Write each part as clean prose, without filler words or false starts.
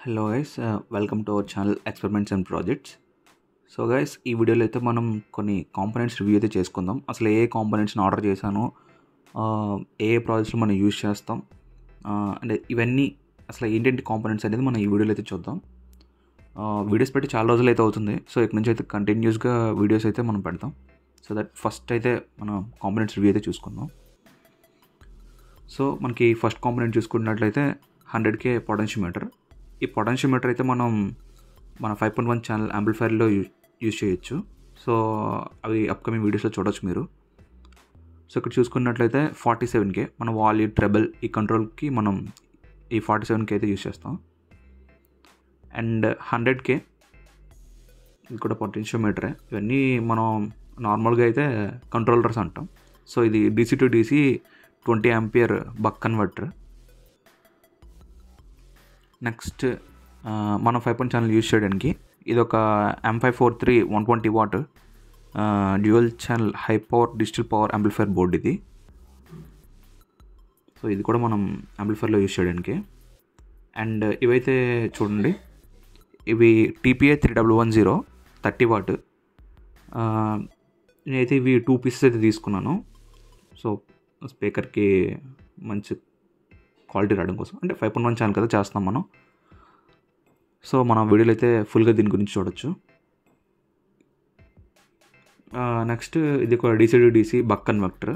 Hello guys, welcome to our channel experiments and projects. So guys, ఈ వీడియోలో అయితే మనం కొన్ని కాంపోనెంట్స్ రివ్యూ అయితే చేసుకుందాం. అసలు ఏ కాంపోనెంట్స్ని ఆర్డర్ చేశాను, ఏ ప్రాజెక్ట్స్లో మనం యూజ్ చేస్తాం, అండ్ ఇవన్నీ అసలు ఏంటంటే కాంపోనెంట్స్ అనేది మనం ఈ వీడియోలో అయితే చూద్దాం. వీడియోస్ పెట్టి చాలా రోజులు అయితే అవుతుంది. సో ఇక్కడ నుంచి అయితే కంటిన్యూస్గా వీడియోస్ అయితే మనం పెడతాం. సో దట్ ఫస్ట్ అయితే మనం కాంపోనెంట్స్ రివ్యూ అయితే చూసుకుందాం. సో మనకి ఫస్ట్ కాంపోనెంట్ చూసుకున్నట్లయితే 100K పొటెన్షియోమీటర్. ఈ పొటెన్షియోమీటర్ అయితే మనం మన 5.1 ఛానల్ యాంప్లిఫైర్లో యూజ్ చేయొచ్చు. సో అవి అప్కమింగ్ వీడియోస్లో చూడొచ్చు మీరు. సో ఇక్కడ చూసుకున్నట్లయితే 47K మన వాల్యూమ్ ట్రెబుల్ ఈ కంట్రోల్కి మనం ఈ 47K అయితే యూజ్ చేస్తాం. అండ్ 100K ఇది కూడా పొటెన్షియోమీటరే. ఇవన్నీ మనం నార్మల్గా అయితే కంట్రోలర్స్ అంటాం. సో ఇది DC to DC 20 ampere buck converter. Next మనం 5.1 ఛానల్ యూజ్ చేయడానికి ఇది ఒక M543 120 watt dual channel high power digital power amplifier board ఇది. సో ఇది కూడా మనం యాంప్లిఫైర్లో యూజ్ చేయడానికి. అండ్ ఇవైతే చూడండి, ఇవి TPA 3110 30 వాట్. నేనైతే ఇవి 2 పీసెస్ అయితే తీసుకున్నాను. సో స్పీకర్కి మంచి క్వాలిటీ రావడం కోసం, అంటే 5.1 ఛానల్ కదా చేస్తాం మనం. సో మన వీడియోలో అయితే ఫుల్గా దీని గురించి చూడొచ్చు. నెక్స్ట్ ఇది ఒక DC to DC buck converter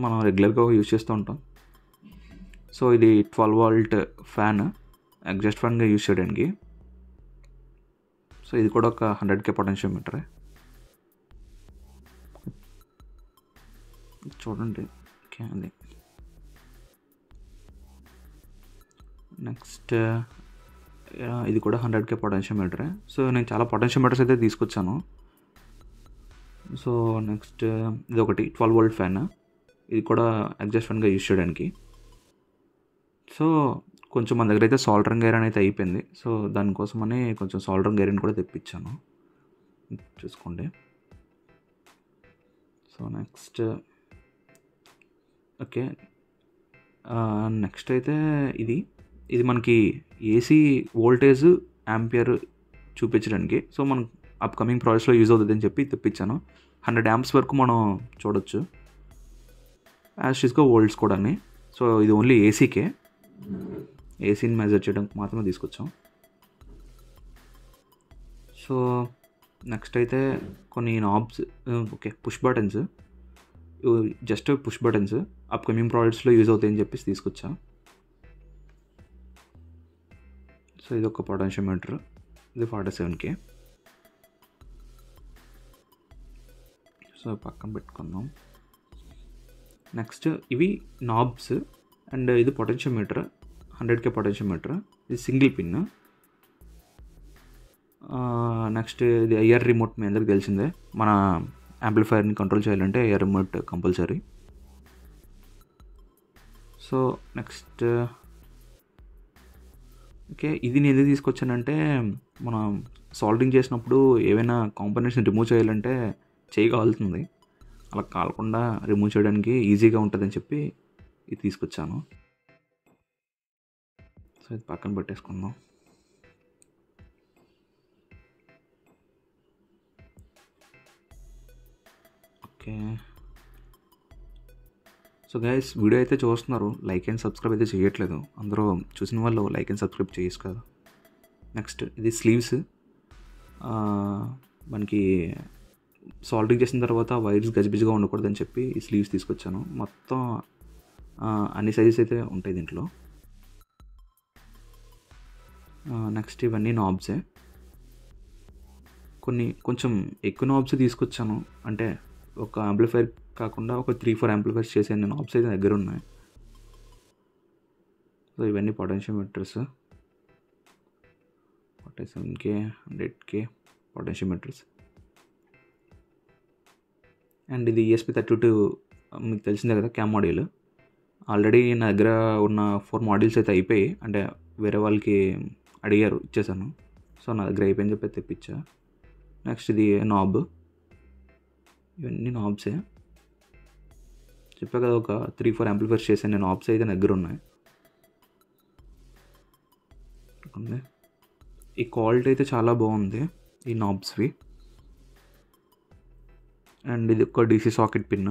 మనం రెగ్యులర్గా యూజ్ చేస్తూ ఉంటాం. సో ఇది 12 వోల్ట్ ఫ్యాన్, ఎగ్జాస్ట్ ఫ్యాన్గా యూజ్ చేయడానికి. సో ఇది కూడా ఒక 100K పొటెన్షియోమీటరే. చూడండి, ఓకే అది. నెక్స్ట్ ఇది కూడా 100K పొటెన్షియోమీటరే. సో నేను చాలా పొటెన్షియోమీటర్స్ అయితే తీసుకొచ్చాను. సో నెక్స్ట్ ఇది ఒకటి 12 వోల్ట్ ఫ్యాన్, ఇది కూడా ఎగ్జాస్ట్ ఫ్యాన్గా యూజ్ చేయడానికి. సో కొంచెం మన దగ్గర అయితే సాల్డరింగ్ ఐరన్ అయితే అయిపోయింది. సో దానికోసమని కొంచెం సాల్డరింగ్ ఐరన్ కూడా తెప్పించాను, చూసుకోండి. సో నెక్స్ట్ ఓకే, నెక్స్ట్ అయితే ఇది మనకి AC వోల్టేజ్ యాంపియర్ చూపించడానికి. సో మనం అప్కమింగ్ ప్రాజెక్ట్స్లో యూజ్ అవుతుంది అని చెప్పి తెప్పించాను. 100 amps వరకు మనం చూడొచ్చు, యాస్టీస్గా వోల్ట్స్ కూడా. సో ఇది ఓన్లీ ఏసీకే, ఏసీని మెజర్ చేయడానికి మాత్రమే తీసుకొచ్చాం. సో నెక్స్ట్ అయితే కొన్ని knobs, okay push buttons, just push buttons upcoming ప్రాజెక్ట్స్లో యూజ్ అవుతాయని చెప్పేసి తీసుకొచ్చా. సో ఇది ఒక పొటెన్షియోమీటర్, ఇది 47K. సో పక్కన పెట్టుకుందాం. నెక్స్ట్ ఇవి నాబ్స్, అండ్ ఇది పొటెన్షియోమీటర్ 100K పొటెన్షియోమీటర్, ఇది సింగిల్ పిన్. నెక్స్ట్ ఇది ఐఆర్ రిమోట్, మీ అందరికి తెలిసిందే. మన యాంప్లిఫైర్ని కంట్రోల్ చేయాలంటే IR remote compulsory. So next okay, ఇది నేను ఎందుకు తీసుకొచ్చానంటే మనం సాల్డరింగ్ చేసినప్పుడు ఏవైనా కాంపోనెంట్స్ని రిమూవ్ చేయాలంటే చేయి కాలుతుంది, అలా కాలకుండా రిమూవ్ చేయడానికి ఈజీగా ఉంటుందని చెప్పి ఇది తీసుకొచ్చాను. సో ఇది పక్కన పెట్టేసుకుందాం. ఓకే, సో గైస్ వీడియో అయితే చూస్తున్నారు, లైక్ అండ్ సబ్స్క్రైబ్ అయితే చేయట్లేదు. అందరూ చూసిన వాళ్ళు లైక్ అండ్ సబ్స్క్రైబ్ చేయొచ్చు కదా. నెక్స్ట్ ఇది స్లీవ్స్, మనకి సాల్డరింగ్ చేసిన తర్వాత వైర్స్ గజిబిజిగా ఉండకూడదని చెప్పి ఈ స్లీవ్స్ తీసుకొచ్చాను. మొత్తం అన్ని సైజెస్ అయితే ఉంటాయి దీంట్లో. నెక్స్ట్ ఇవన్నీ నాబ్సే, కొంచెం ఎక్కువ నాబ్స్ తీసుకొచ్చాను, అంటే ఒక యాంప్లిఫైర్ కాకుండా ఒక 3-4 యాంప్లిఫైర్స్ చేసే నాబ్స్ అయితే దగ్గర ఉన్నాయి. సో ఇవన్నీ పొటెన్షియోమీటర్స్, 47K 100K పొటెన్షియోమీటర్స్. అండ్ ఇది ESP32, మీకు తెలిసిందే కదా, క్యామ్ మాడ్యూల్. ఆల్రెడీ నా దగ్గర ఉన్న 4 మాడ్యూల్స్ అయితే అయిపోయి, అంటే వేరే వాళ్ళకి అడిగారు, ఇచ్చేసాను. సో నా దగ్గర అయిపోయింది చెప్పి తెప్పించా. నెక్స్ట్ ఇది నాబ్, ఇవన్నీ నాబ్సే. చెప్పా కదా, ఒక 3-4 యాంప్లిఫైర్స్ చేశాను నేను. నాబ్స్ అయితే దగ్గర ఉన్నాయి. ఉంది. ఈ క్వాలిటీ అయితే చాలా బాగుంది ఈ నాబ్స్వి. అండ్ ఇది ఒక DC socket pin.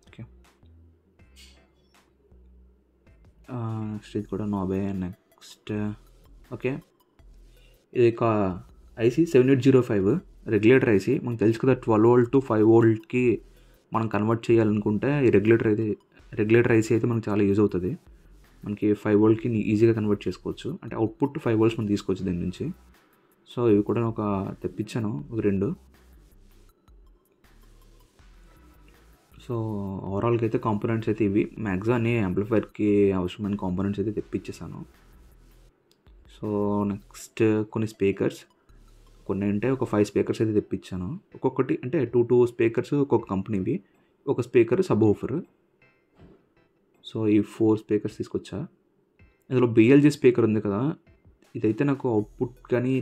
Okay, next ఇది కూడా నాబే. నెక్స్ట్ ఓకే, ఇది ఒక ఐసీ 7805 రెగ్యులేటర్ ఐసీ. మనకు తెలుసు కదా 12 వోల్ట్ టు 5 వోల్ట్కి మనం కన్వర్ట్ చేయాలనుకుంటే ఈ రెగ్యులేటర్ ఐసీ అయితే మనకు చాలా యూజ్ అవుతుంది. మనకి 5 వోల్ట్కి ఈజీగా కన్వర్ట్ చేసుకోవచ్చు. అంటే అవుట్పుట్ 5 వోల్ట్స్ మనం తీసుకోవచ్చు దీని నుంచి. సో ఇవి కూడా నేను తెప్పించాను, ఒక 2. సో ఓవరాల్గా అయితే కాంపోనెంట్స్ అయితే ఇవి. మ్యాక్సిమం అన్ని యాంప్లిఫైర్కి అవసరమైన కాంపోనెంట్స్ అయితే తెప్పించేసాను. సో నెక్స్ట్ కొన్ని స్పీకర్స్, కొన్ని అంటే ఒక 5 స్పీకర్స్ అయితే తెప్పించాను. ఒక్కొక్కటి అంటే 2 స్పీకర్స్ ఒక్కొక్క కంపెనీవి, ఒక స్పీకర్ సబ్ వూఫర్. సో ఈ 4 స్పీకర్స్ తీసుకొచ్చా. ఇందులో బిఎల్జీ స్పీకర్ ఉంది కదా, ఇదైతే నాకు అవుట్పుట్ కానీ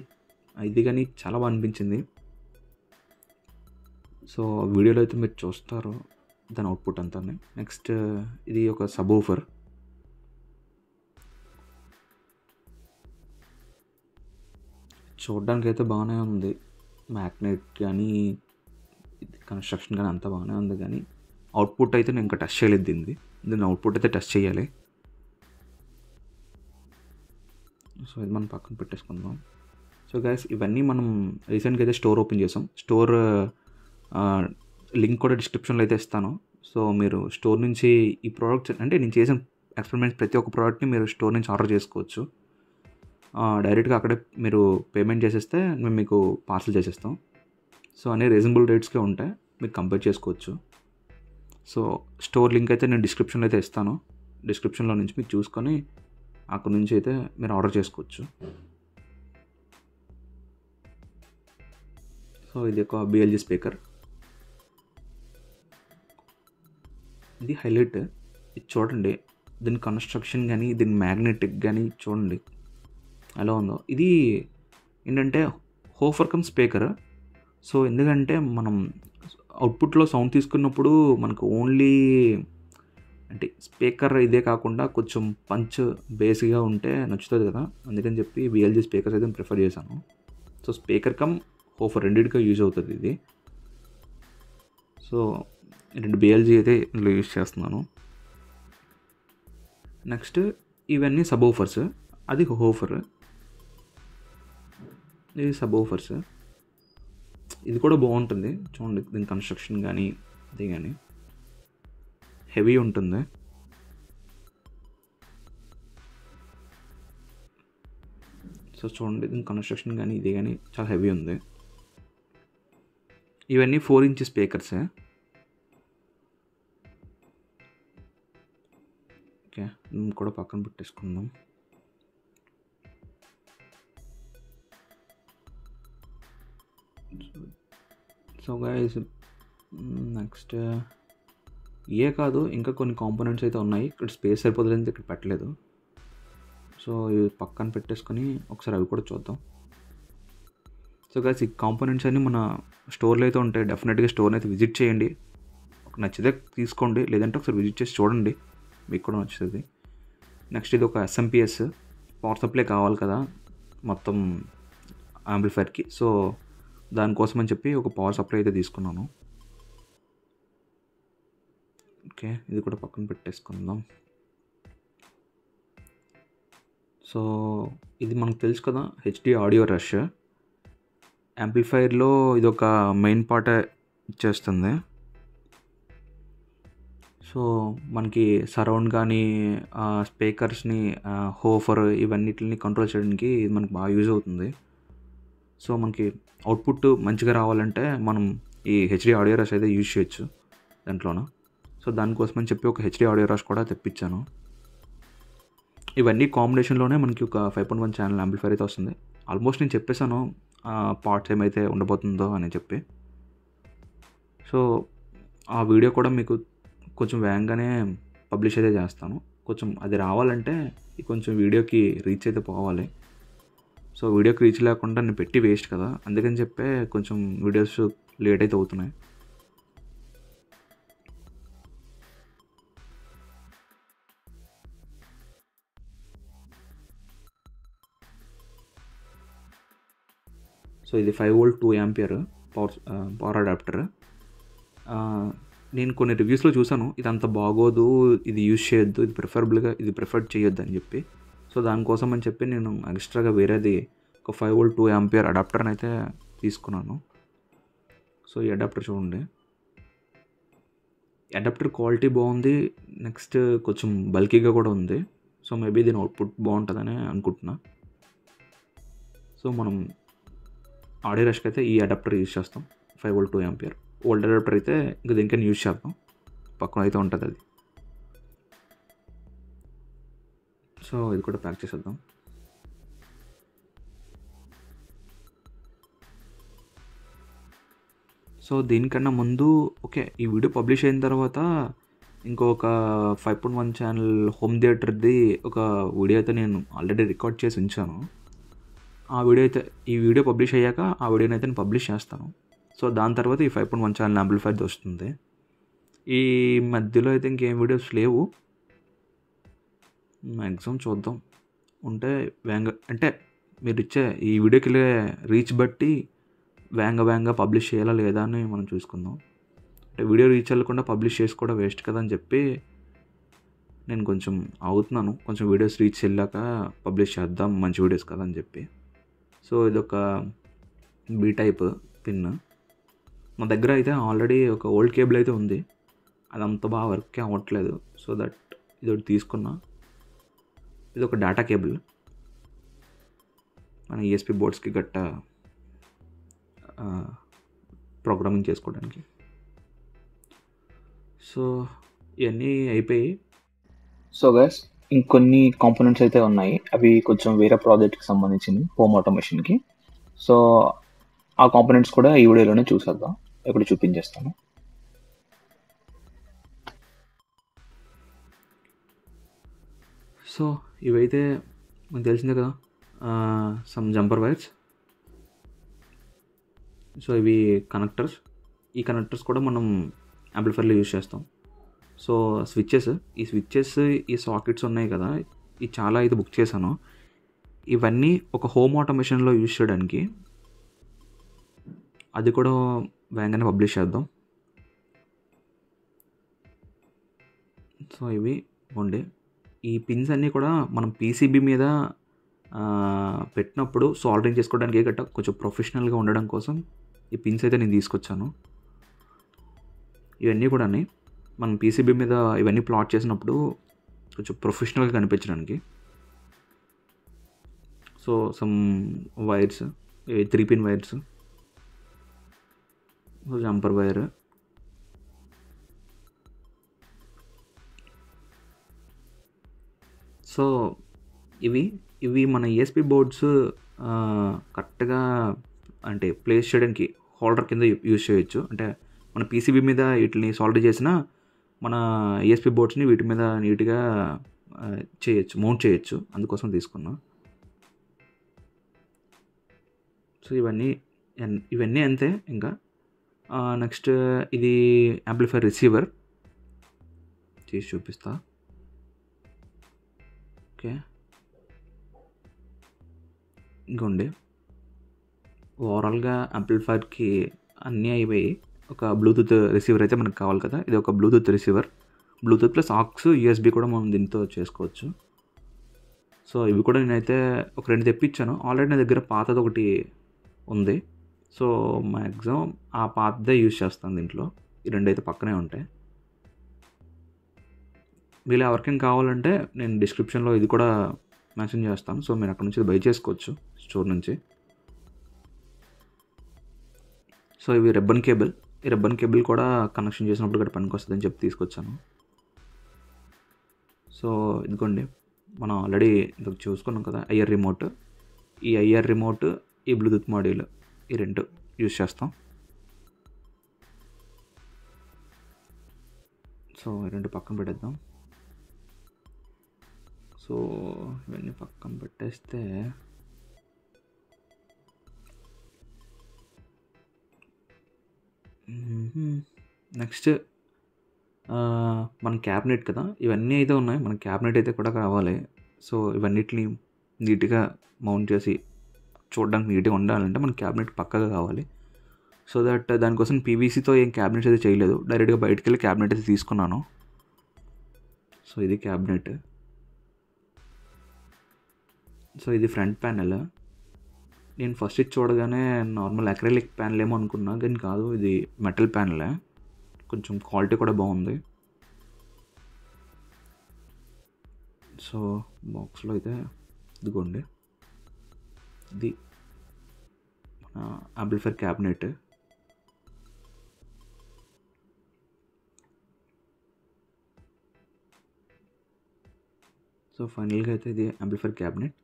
ఇది కానీ చాలా బాగా అనిపించింది. సో వీడియోలో అయితే మీరు చూస్తారు దాని అవుట్పుట్ అంతా. నెక్స్ట్ ఇది ఒక సబ్ వూఫర్. చూడడానికి అయితే బాగానే ఉంది, మ్యాగ్నెట్ కానీ కన్స్ట్రక్షన్ కానీ అంతా బాగానే ఉంది. కానీ అవుట్పుట్ అయితే నేను ఇంకా టెస్ట్ చేయలేదు. దీన్ని అవుట్పుట్ అయితే టెస్ట్ చేయాలి. సో ఇది మనం పక్కన పెట్టేసుకుందాం. సో గైస్, ఇవన్నీ మనం రీసెంట్గా అయితే స్టోర్ ఓపెన్ చేసాం. స్టోర్ లింక్ కూడా డిస్క్రిప్షన్లో అయితే ఇస్తాను. సో మీరు స్టోర్ నుంచి ఈ ప్రోడక్ట్స్, అంటే నేను చేసిన ఎక్స్పెరిమెంట్స్ ప్రతి ఒక్క ప్రోడక్ట్ని మీరు స్టోర్ నుంచి ఆర్డర్ చేసుకోవచ్చు. డైరెక్ట్గా అక్కడే మీరు పేమెంట్ చేసేస్తే మేము మీకు పార్సల్ చేసేస్తాం. సో అన్నీ రీజనబుల్ రేట్స్కే ఉంటాయి, మీకు కంపేర్ చేసుకోవచ్చు. సో స్టోర్ లింక్ అయితే నేను డిస్క్రిప్షన్లో అయితే ఇస్తాను. డిస్క్రిప్షన్లో నుంచి మీకు చూసుకొని అక్కడ నుంచి అయితే మీరు ఆర్డర్ చేసుకోవచ్చు. సో ఇది ఒక బిఎల్జీ స్పీకర్. ఇది హైలైట్. ఇది చూడండి, దీని కన్స్ట్రక్షన్ కానీ దీని మ్యాగ్నెటిక్ కానీ చూడండి ఎలా ఉందో. ఇది ఏంటంటే హోఫర్ కమ్ స్పీకర్. సో ఎందుకంటే మనం అవుట్పుట్లో సౌండ్ తీసుకున్నప్పుడు మనకు ఓన్లీ అంటే స్పీకర్ ఇదే కాకుండా కొంచెం పంచ్ బేస్గా ఉంటే నచ్చుతుంది కదా, అందుకని చెప్పి బిఎల్జీ స్పీకర్స్ అయితే ప్రిఫర్ చేశాను. సో స్పీకర్ కమ్ హోఫర్ రెండింటిగా యూజ్ అవుతుంది ఇది. సో 2 బిఎల్జీ అయితే ఇందులో యూజ్ చేస్తున్నాను. నెక్స్ట్ ఇవన్నీ సబ్ వూఫర్స్, అది హోఫర్, ఇది సబ్ వూఫర్స్. ఇది కూడా బాగుంటుంది చూడండి, దీని కన్స్ట్రక్షన్ కానీ ఇది కానీ హెవీ ఉంటుంది. సో చూడండి, దీని కన్స్ట్రక్షన్ కానీ ఇది కానీ చాలా హెవీ ఉంది. ఇవన్నీ 4 ఇంచ్ స్పీకర్సే. ఓకే, కూడా పక్కన పెట్టేసుకుందాం. సో గైస్, నెక్స్ట్ ఏ కాదు, ఇంకా కొన్ని కాంపోనెంట్స్ అయితే ఉన్నాయి. ఇక్కడ స్పేస్ సరిపోతుంది, ఇక్కడ పెట్టలేదు. సో ఇవి పక్కన పెట్టేసుకొని ఒకసారి అవి కూడా చూద్దాం. సో గైస్, ఈ కాంపోనెంట్స్ అన్నీ మన స్టోర్లో అయితే ఉంటాయి. డెఫినెట్గా స్టోర్ని అయితే విజిట్ చేయండి. ఒక నచ్చితే తీసుకోండి, లేదంటే ఒకసారి విజిట్ చేసి చూడండి, మీకు కూడా నచ్చుతుంది. నెక్స్ట్ ఇది ఒక ఎస్ఎంపిఎస్ పవర్ సప్లై కావాలి కదా మొత్తం యాంప్లిఫైర్కి. సో దానికోసం అని చెప్పి ఒక పవర్ సప్లై అయితే తీసుకున్నాను. ఓకే, ఇది కూడా పక్కన పెట్టేసుకుందాం. సో ఇది మనకు తెలుసు కదా, హెచ్డి ఆడియో రష్ యాంప్లిఫైర్లో ఇది ఒక మెయిన్ పార్ట్ ఇచ్చేస్తుంది. సో మనకి సరౌండ్ కానీ స్పీకర్స్ని హోఫర్ ఇవన్నిటిని కంట్రోల్ చేయడానికి ఇది మనకు బాగా యూజ్ అవుతుంది. సో మనకి అవుట్పుట్ మంచిగా రావాలంటే మనం ఈ హెచ్డి ఆడియో రష్ అయితే యూజ్ చేయొచ్చు దాంట్లోన. సో దానికోసం అని చెప్పి ఒక హెచ్డి ఆడియో రష్ కూడా తెప్పించాను. ఇవన్నీ కాంబినేషన్లోనే మనకి ఒక 5.1 ఛానల్ యాంప్లిఫైర్ అయితే వస్తుంది. ఆల్మోస్ట్ నేను చెప్పేశాను పార్ట్స్ ఏమైతే ఉండబోతుందో అని చెప్పి. సో ఆ వీడియో కూడా మీకు కొంచెం వేగంగానే పబ్లిష్ అయితే చేస్తాను. కొంచెం అది రావాలంటే కొంచెం వీడియోకి రీచ్ అయితే పోవాలి. సో వీడియోకి రీచ్ లేకుండా నేను పెట్టి వేస్ట్ కదా, అందుకని చెప్పే కొంచెం వీడియోస్ లేట్ అయితే అవుతున్నాయి. ఇది 5V 2A పవర్ అడాప్టర్. నేను కొన్ని రివ్యూస్లో చూసాను, ఇది అంత బాగోదు, ఇది యూజ్ చేయొద్దు, ఇది ప్రిఫర్ చేయొద్దు అని చెప్పి. సో దానికోసం అని చెప్పి నేను ఎక్స్ట్రాగా వేరేది ఒక 5V 2A అడాప్టర్ని అయితే తీసుకున్నాను. సో ఈ అడాప్టర్ చూడండి, అడాప్టర్ క్వాలిటీ బాగుంది, నెక్స్ట్ కొంచెం బల్కీగా కూడా ఉంది. సో మేబీ దీని అవుట్పుట్ బాగుంటుందని అనుకుంటున్నా. సో మనం ఆడియో రష్కి అయితే ఈ అడాప్టర్ యూజ్ చేస్తాం, 5V 2A. ఓల్డ్ అడాప్టర్ అయితే ఇంకా దీనికైనా యూజ్ చేద్దాం, పక్కన అయితే ఉంటుంది అది. సో ఇది కూడా ప్యాక్ చేసేద్దాం. సో దీనికన్నా ముందు ఓకే, ఈ వీడియో పబ్లిష్ అయిన తర్వాత ఇంకొక 5.1 ఛానల్ హోమ్ థియేటర్ది ఒక వీడియో అయితే నేను ఆల్రెడీ రికార్డ్ చేసి ఉంచాను. ఈ వీడియో పబ్లిష్ అయ్యాక ఆ వీడియోని అయితే నేను పబ్లిష్ చేస్తాను. సో దాని తర్వాత ఈ 5.1 ఛానల్ యాంప్లిఫైర్ది వస్తుంది. ఈ మధ్యలో అయితే ఇంకేం వీడియోస్ లేవు, మ్యాక్సిమం చూద్దాం ఉంటే అంటే మీరు ఇచ్చే ఈ వీడియోకి వెళ్ళే రీచ్ బట్టి వేగంగా పబ్లిష్ చేయాలా లేదా అని మనం చూసుకుందాం. అంటే వీడియో రీచ్ వెళ్ళకుండా పబ్లిష్ చేసి కూడా వేస్ట్ కదా అని చెప్పి నేను కొంచెం ఆగుతున్నాను. కొంచెం వీడియోస్ రీచ్ వెళ్ళాక పబ్లిష్ చేద్దాం, మంచి వీడియోస్ కదా అని చెప్పి. సో ఇదొక బీ టైప్ పిన్. మా దగ్గర అయితే ఆల్రెడీ ఒక ఓల్డ్ కేబుల్ అయితే ఉంది, అది అంత బాగా వర్క్ అవ్వట్లేదు. సో దట్ ఇది ఒకటి తీసుకున్నా. ఇది ఒక డేటా కేబుల్ మన ESP బోర్డ్స్కి గట్టా ప్రోగ్రామింగ్ చేసుకోవడానికి. సో ఇవన్నీ అయిపోయి. సో గైస్, ఇంకొన్ని కాంపోనెంట్స్ అయితే ఉన్నాయి, అవి కొంచెం వేరే ప్రాజెక్ట్కి సంబంధించింది, హోమ్ ఆటోమేషన్కి. సో ఆ కాంపోనెంట్స్ కూడా ఈ వీడియోలోనే చూసేద్దాం, ఇక్కడ చూపించేస్తాను. సో ఇవైతే మనకు తెలిసిందే కదా, సమ్ జంపర్ వైర్స్. సో ఇవి కనెక్టర్స్. ఈ కనెక్టర్స్ కూడా మనం యాంప్లిఫైర్లో యూజ్ చేస్తాం. సో ఈ స్విచ్చెస్ ఈ సాకెట్స్ ఉన్నాయి కదా, ఈ చాలా అయితే బుక్ చేశాను. ఇవన్నీ ఒక హోమ్ ఆటోమేషన్లో యూజ్ చేయడానికి, అది కూడా వేగంగానే పబ్లిష్ చేద్దాం. సో ఇవి ఉండే ఈ పిన్స్ అన్నీ కూడా మనం PCB మీద పెట్టినప్పుడు సాల్డరింగ్ చేసుకోవడానికి గట్రా కొంచెం ప్రొఫెషనల్గా ఉండడం కోసం ఈ పిన్స్ అయితే నేను తీసుకొచ్చాను. ఇవన్నీ కూడా మనం PCB మీద ఇవన్నీ ప్లాట్ చేసినప్పుడు కొంచెం ప్రొఫెషనల్గా కనిపించడానికి. So some wires, 3 pin wires, jumper wire. So ఇవి మన ESP బోర్డ్స్ కరెక్ట్గా అంటే ప్లేస్ చేయడానికి హోల్డర్ కింద యూజ్ చేయొచ్చు. అంటే మన PCB మీద వీటిని సాల్డర్ చేసిన మన ESP బోర్డ్స్ని వీటి మీద నీట్గా మౌంట్ చేయొచ్చు, అందుకోసం తీసుకున్నా. సో ఇవన్నీ అంతే. ఇంకా నెక్స్ట్ ఇది యాంప్లిఫైర్ రిసీవర్ చేసి చూపిస్తా. ఓకే, ఇంకోండి ఓవరాల్గా యాంప్లిఫైర్కి అన్నీ అయిపోయి ఒక బ్లూటూత్ రిసీవర్ అయితే మనకు కావాలి కదా. ఇది ఒక Bluetooth receiver, Bluetooth plus aux USB కూడా మనం దీంతో చేసుకోవచ్చు. సో ఇవి కూడా నేనైతే ఒక 2 తెప్పించాను. ఆల్రెడీ నా దగ్గర పాతది ఒకటి ఉంది. సో మ్యాక్సిమం ఆ పాతదే యూజ్ చేస్తాను దీంట్లో. ఈ 2 అయితే పక్కనే ఉంటాయి. వీళ్ళు ఎవరికైనా కావాలంటే నేను డిస్క్రిప్షన్లో ఇది కూడా మెన్షన్ చేస్తాను. సో మీరు అక్కడ నుంచి బై చేసుకోవచ్చు, స్టోర్ నుంచి. సో ఇవి రిబ్బన్ కేబుల్. ఈ రిబ్బన్ కేబుల్ కూడా కనెక్షన్ చేసినప్పుడు ఇక్కడ పనికి వస్తుందని చెప్పి తీసుకొచ్చాను. సో ఇదిగోండి, మనం ఆల్రెడీ ఇంతకు చూసుకున్నాం కదా IR రిమోట్. ఈ IR రిమోట్, ఈ బ్లూటూత్ మాడ్యూల్, ఈ 2 యూజ్ చేస్తాం. సో ఈ 2 పక్కన పెట్టేద్దాం. సో ఇవన్నీ పక్కన పెట్టేస్తే నెక్స్ట్ మన క్యాబినెట్ కదా, ఇవన్నీ అయితే ఉన్నాయి. మన క్యాబినెట్ అయితే కూడా కావాలి. సో ఇవన్నిటిని నీట్గా మౌంట్ చేసి చూడడానికి నీట్గా ఉండాలంటే మన క్యాబినెట్ పక్కగా కావాలి. సో దట్ దానికోసం పీవీసీతో ఏం క్యాబినెట్స్ అయితే చేయలేదు, డైరెక్ట్గా బయటకు వెళ్ళి క్యాబినెట్ అయితే తీసుకున్నాను. సో ఇది క్యాబినెట్. సో ఇది ఫ్రంట్ ప్యానెల్. నేను ఫస్ట్ ఇది చూడగానే నార్మల్ అక్రిలిక్ ప్యానెల్ ఏమో అనుకున్నా, కానీ కాదు, ఇది మెటల్ ప్యానెలే. కొంచెం క్వాలిటీ కూడా బాగుంది. సో బాక్స్లో అయితే ఇదిగోండి, ఇది మన యాంప్లిఫైర్ క్యాబినెట్. సో ఫైనల్గా అయితే ఇది యాంప్లిఫైర్ క్యాబినెట్.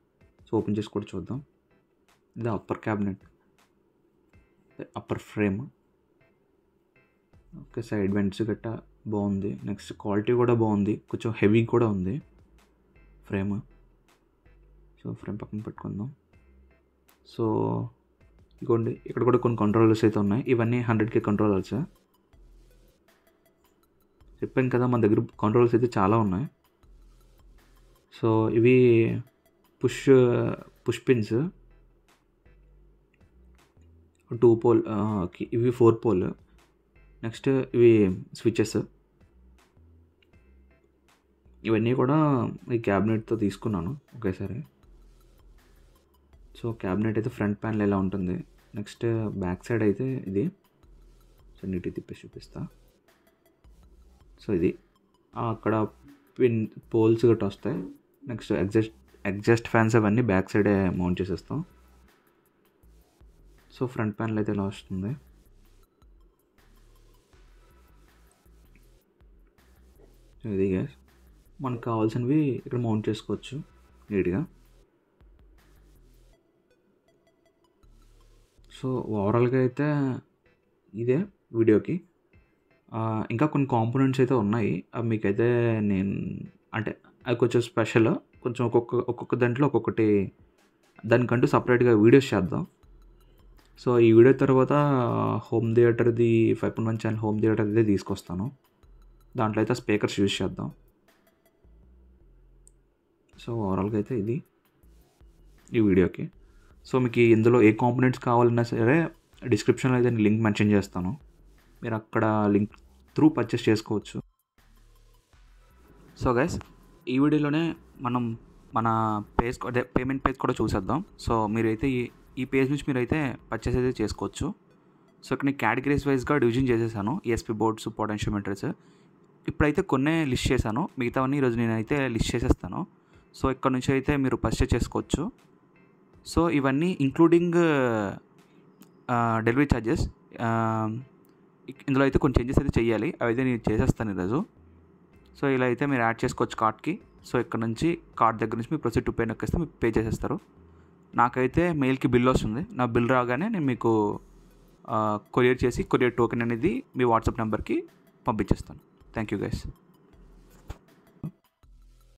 సో ఓపెన్ చేసి కూడా చూద్దాం. ఇది upper cabinet, upper frame. Okay, side vents గట్ట బాగుంది. నెక్స్ట్ క్వాలిటీ కూడా బాగుంది, కొంచెం హెవీ కూడా ఉంది ఫ్రేమ్. సో ఫ్రేమ్ పక్కన పెట్టుకుందాం. సో ఇదిగోండి, ఇక్కడ కూడా కొన్ని కంట్రోలర్స్ అయితే ఉన్నాయి. ఇవన్నీ 100K కంట్రోలర్స్. చెప్పాను కదా మన దగ్గర కంట్రోలర్స్ అయితే చాలా ఉన్నాయి. సో ఇవి పుష్ పిన్స్ 2 పోల్, ఇవి 4 పోల్. నెక్స్ట్ ఇవి స్విచెస్. ఇవన్నీ కూడా ఈ క్యాబినెట్తో తీసుకున్నాను ఒకేసారి. సో క్యాబినెట్ అయితే ఫ్రంట్ ప్యానెల్ ఎలా ఉంటుంది. నెక్స్ట్ బ్యాక్ సైడ్ అయితే ఇది. సో నీట్గా తిప్పేసి చూపిస్తా. సో ఇది అక్కడ పిన్ పోల్స్ గట్రా వస్తాయి. నెక్స్ట్ ఎగ్జాస్ట్ ఫ్యాన్స్ అవన్నీ బ్యాక్ సైడే మౌంట్ చేసేస్తాం. సో ఫ్రంట్ ప్యానెల్ అయితే ఇలా వస్తుంది. సో ఇది గ్యాస్, మనకు కావాల్సినవి ఇక్కడ మౌంట్ చేసుకోవచ్చు నీట్గా. సో ఓవరాల్గా అయితే ఇదే వీడియోకి. ఇంకా కొన్ని కాంపోనెంట్స్ అయితే ఉన్నాయి, అవి మీకైతే నేను అంటే అది కొంచెం స్పెషల్, కొంచెం ఒక్కొక్క దాంట్లో ఒక్కొక్కటి దానికంటూ సపరేట్గా వీడియోస్ చేద్దాం. సో ఈ వీడియో తర్వాత హోమ్ థియేటర్ది 5.1 ఛానల్ హోమ్ థియేటర్ అయితే తీసుకొస్తాను. దాంట్లో అయితే స్పీకర్స్ యూజ్ చేద్దాం. సో ఓవరాల్గా అయితే ఇది ఈ వీడియోకి. సో మీకు ఇందులో ఏ కాంపోనెంట్స్ కావాలన్నా సరే డిస్క్రిప్షన్లో అయితే నేను లింక్ మెన్షన్ చేస్తాను, మీరు అక్కడ లింక్ త్రూ పర్చేస్ చేసుకోవచ్చు. సో గైస్, ఈ వీడియోలోనే మనం మన పేజ్ అదే పేమెంట్ పేజ్ కూడా చూసేద్దాం. సో మీరైతే ఈ పేజ్ నుంచి మీరైతే పర్చేస్ అయితే చేసుకోవచ్చు. సో ఇక్కడ నేను కేటగిరీస్ వైజ్గా డివిజన్ చేసేసాను, ESP బోర్డ్స్, పొటెన్షియోమీటర్స్. ఇప్పుడైతే కొన్నే లిస్ట్ చేశాను, మిగతావన్నీ ఈరోజు నేనైతే లిస్ట్ చేసేస్తాను. సో ఇక్కడ నుంచి అయితే మీరు పర్చేస్ చేసుకోవచ్చు. సో ఇవన్నీ ఇంక్లూడింగ్ డెలివరీ ఛార్జెస్. ఇందులో అయితే కొన్ని చేంజెస్ అయితే చేయాలి, అవైతే నేను చేసేస్తాను ఈరోజు. సో ఇలా అయితే మీరు యాడ్ చేసుకోవచ్చు కార్ట్కి. సో ఇక్కడ నుంచి కార్ట్ దగ్గర నుంచి మీరు ప్రొసీడ్ టు పే నొక్కేస్తే మీరు పే చేసేస్తారు. నాకైతే మెయిల్కి బిల్ వస్తుంది, నా బిల్ రాగానే నేను మీకు కొరియర్ చేసి కొరియర్ టోకెన్ అనేది మీ వాట్సాప్ నెంబర్కి పంపించేస్తాను. Thank you guys.